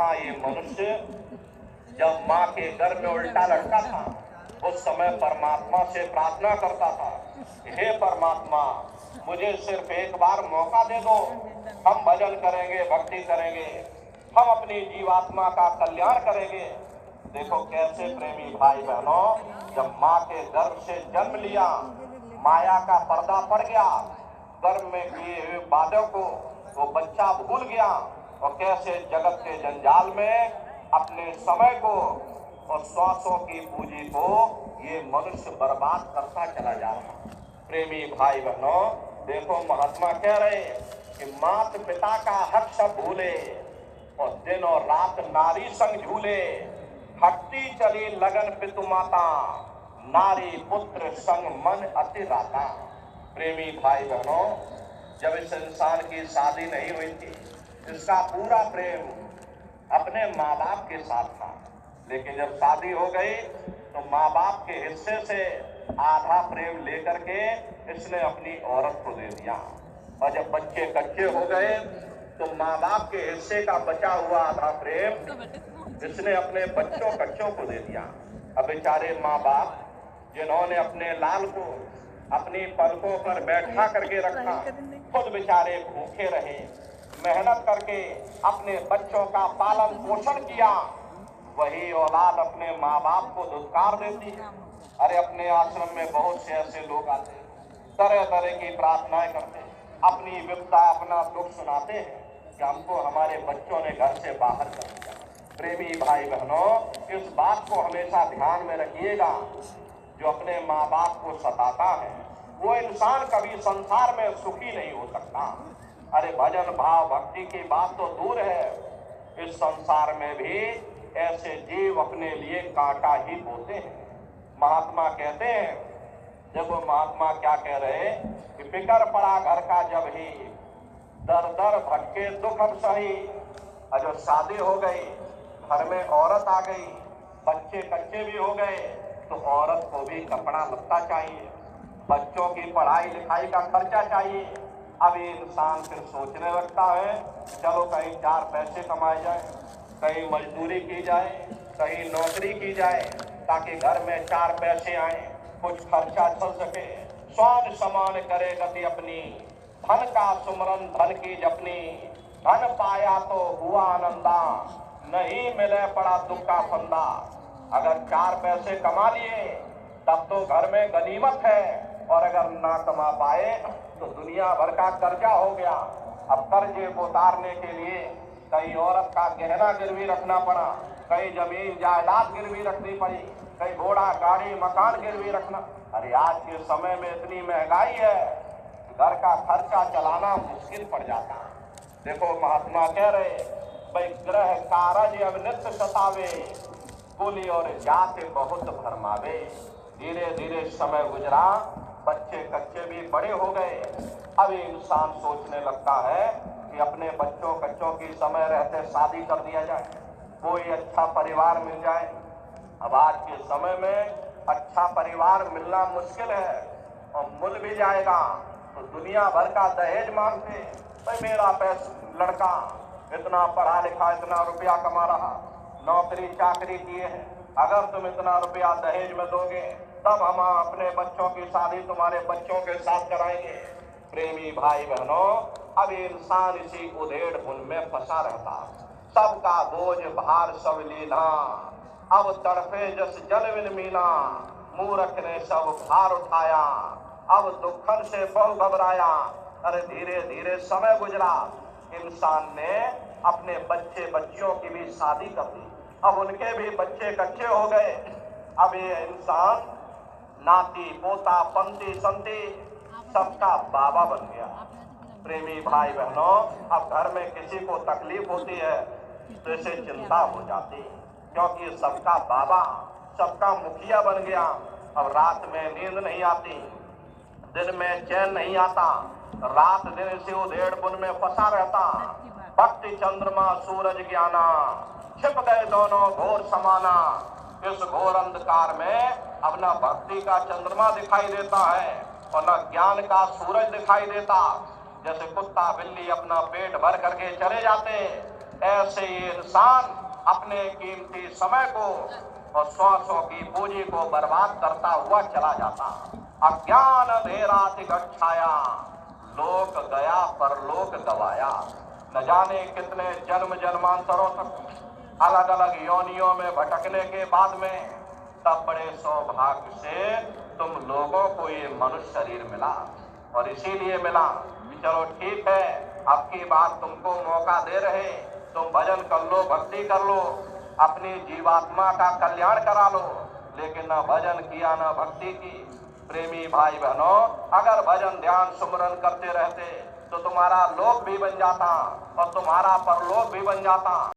था ये मनुष्य, जब माँ के गर्भ में उल्टा लटका था, उस समय परमात्मा से प्रार्थना करता था, हे परमात्मा मुझे सिर्फ एक बार मौका दे दो, हम भजन करेंगे, भक्ति करेंगे, हम अपनी जीवात्मा का कल्याण करेंगे। देखो कैसे प्रेमी भाई बहनों, जब माँ के गर्भ से जन्म लिया, माया का पर्दा पड़ गया, गर्भ में किए हुए वादों को वो बच्चा भूल गया, और कैसे जगत के जंजाल में अपने समय को और श्वासों की पूंजी को ये मनुष्य बर्बाद करता चला जा रहा। प्रेमी भाई बहनों, देखो महात्मा कह रहे कि मात पिता का हक सब भूले, और दिन और रात नारी संग झूले, हटती चली लगन पितु माता, नारी पुत्र संग मन अति राता। प्रेमी भाई बहनों, जब इस इंसान की शादी नहीं हुई थी, इसका पूरा प्रेम अपने माँ बाप के साथ था, लेकिन जब शादी हो गई तो माँ बाप के हिस्से से आधा प्रेम लेकर के इसने अपनी औरत को दे दिया, और जब बच्चे कच्चे हो गए तो माँ बाप के हिस्से का बचा हुआ आधा प्रेम इसने अपने बच्चों कच्चों को दे दिया। अब बेचारे माँ बाप जिन्होंने अपने लाल को अपनी पलकों पर बैठा करके रखा, खुद बेचारे भूखे रहे, मेहनत करके अपने बच्चों का पालन पोषण किया, वही औलाद अपने माँ बाप को धुतकार देती है। अरे अपने आश्रम में बहुत से ऐसे लोग आते हैं, तरह तरह की प्रार्थनाएं करते हैं, अपनी विपदा अपना दुख सुनाते हैं कि हमको हमारे बच्चों ने घर से बाहर कर दिया। प्रेमी भाई बहनों, इस बात को हमेशा ध्यान में रखिएगा, जो अपने माँ बाप को सताता है वो इंसान कभी संसार में सुखी नहीं हो सकता। अरे भजन भाव भक्ति की बात तो दूर है, इस संसार में भी ऐसे जीव अपने लिए कांटा ही बोते हैं। महात्मा कहते हैं, देखो महात्मा क्या कह रहे कि फिकर पड़ा घर का जब ही, दर दर भटके दुख अब सही। और जो शादी हो गई, घर में औरत आ गई, बच्चे कच्चे भी हो गए, तो औरत को भी कपड़ा लत्ता चाहिए, बच्चों की पढ़ाई लिखाई का खर्चा चाहिए। अब ये इंसान फिर सोचने लगता है, चलो कहीं चार पैसे कमाए जाए, कहीं मजदूरी की जाए, कहीं नौकरी की जाए, ताकि घर में चार पैसे आए, कुछ खर्चा चल सके। स्वान समान करे गति अपनी, धन का सुमरन धन की जपनी, धन पाया तो हुआ आनंदा, नहीं मिले पड़ा दुख का फंदा। अगर चार पैसे कमा लिए तब तो घर में गनीमत है, और अगर ना कमा पाए तो दुनिया भर का कर्जा हो गया। अब कर्जे को उतारने के लिए कई औरत का गहना गिरवी रखना पड़ा, कई जमीन जायदाद गिरवी रखनी पड़ी, कई घोड़ा गाड़ी मकान गिरवी रखना। अरे आज के समय में इतनी महंगाई है, घर का खर्चा चलाना मुश्किल पड़ जाता। देखो महात्मा कह रहे, भाई ग्रह कारज अब नित्य सतावे, कुली और जाति बहुत भरमावे। धीरे धीरे समय गुजरा, बच्चे कच्चे भी बड़े हो गए। अब इंसान सोचने लगता है कि अपने बच्चों कच्चों की समय रहते शादी कर दिया जाए, कोई अच्छा परिवार मिल जाए। अब आज के समय में अच्छा परिवार मिलना मुश्किल है, और मिल भी जाएगा तो दुनिया भर का दहेज मांगते। भाई मेरा लड़का इतना पढ़ा लिखा, इतना रुपया कमा रहा, नौकरी चाकरी किए हैं, अगर तुम इतना रुपया दहेज में दोगे तब हम अपने बच्चों की शादी तुम्हारे बच्चों के साथ कराएंगे। प्रेमी भाई बहनों, अब इंसान इसी उधेड़ बुन में फंसा रहता, सबका बोझ भार सब लीना, अब तड़पे जस जल बिन मीना, मूर्ख ने सब भार उठाया, अब दुखन से बहु घबराया। अरे धीरे धीरे समय गुजरा, इंसान ने अपने बच्चे बच्चियों की भी शादी कर दी, अब उनके भी बच्चे कच्चे हो गए। अब ये इंसान नाती पोता पंती संती सबका बाबा बन गया। प्रेमी भाई बहनों, अब घर में किसी को तकलीफ होती है तो इसे चिंता हो जाती, क्योंकि सबका बाबा सबका मुखिया बन गया। अब रात में नींद नहीं आती, दिन में चैन नहीं आता, रात दिन इसी उधेड़ बुन में फंसा रहता। भक्ति चंद्रमा सूरज ज्ञाना, छिप गए दोनों घोर समाना। इस घोर अंधकार में अब न भक्ति का चंद्रमा दिखाई देता है और न ज्ञान का सूरज दिखाई देता। जैसे कुत्ता बिल्ली अपना पेट भर करके चले जाते, ऐसे ये इंसान अपने कीमती समय को और सौ की पूंजी को बर्बाद करता हुआ चला जाता। अज्ञान अंधेराति छाया, लोक गया परलोक गवाया। न जाने कितने जन्म जन्मांतरों तक अलग अलग योनियों में भटकने के बाद में तब बड़े सौभाग्य से तुम लोगों को ये मनुष्य शरीर मिला। और इसीलिए मिला कि चलो ठीक है, अब की बात तुमको मौका दे रहे, तुम भजन कर लो, भक्ति कर लो, अपनी जीवात्मा का कल्याण करा लो। लेकिन न भजन किया न भक्ति की। प्रेमी भाई बहनों, अगर भजन ध्यान सुमरन करते रहते तो तुम्हारा लोक भी बन जाता और तुम्हारा परलोक भी बन जाता।